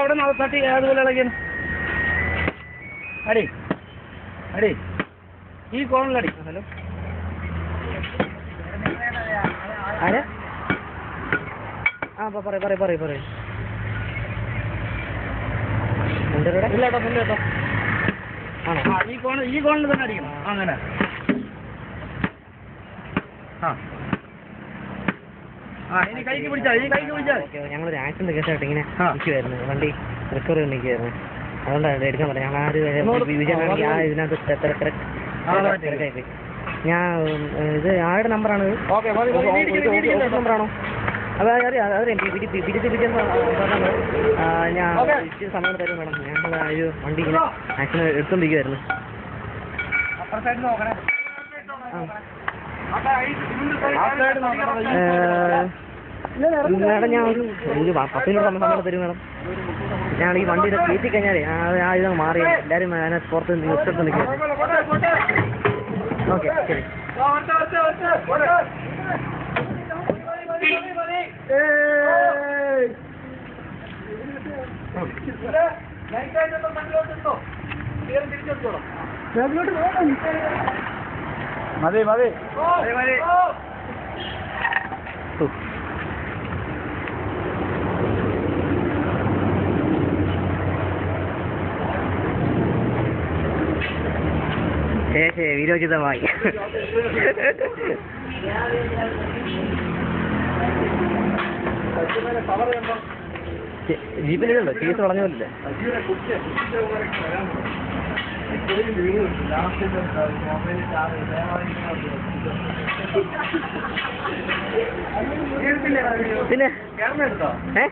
അവിടെ നിന്ന് തട്ടി അതുപോലെ ഇളകിയാണ്. അടി അടി ഈ കോണിലടി. ഹലോ ആരെ? ആ പറയൂ ഇല്ല കേട്ടോ. ആണോ? ഈ കോണിൽ തന്നെ അടിക്കണം. അങ്ങനെ ഇനി കൈക്ക് പിടിച്ചാൽ ഞങ്ങളൊരു ആക്സിഡന്റ് കേസായിട്ട് ഇങ്ങനെ നിൽക്കുമായിരുന്നു. വണ്ടി റിക്കവറി നിൽക്കുമായിരുന്നു. അതുകൊണ്ടാണ് എടുക്കാൻ പറ്റില്ല. ഞങ്ങൾ ഇതിനകത്ത് തിരക്കായി. ഞാൻ ഇത് ആരുടെ നമ്പറാണ്? നമ്പറാണോ? അതറിയാം ഞാൻ ഇച്ചിരി സമയം തരും വേണം. ഞങ്ങൾ ഒരു വണ്ടി ഇങ്ങനെ ആക്സിഡന്റ് എടുത്തോണ്ടിരിക്കുവായിരുന്നു. മേഡം ഞാൻ ഒരു 10 മിനിറ്റ് സമയം തരും മേഡം. ഞാൻ ഈ വണ്ടിയുടെ കയറ്റി കഴിഞ്ഞാലേ ആ ഇത് മാറി എല്ലാവരും അതിനകത്ത് പുറത്ത് നിർത്തിട്ട് നിൽക്കുക. ഓക്കെ ശരി. മതി വിരോചിതമായി. ജീപ്പിലുണ്ടോ? കേസ് പറഞ്ഞല്ലേ? പിന്നെ ഏ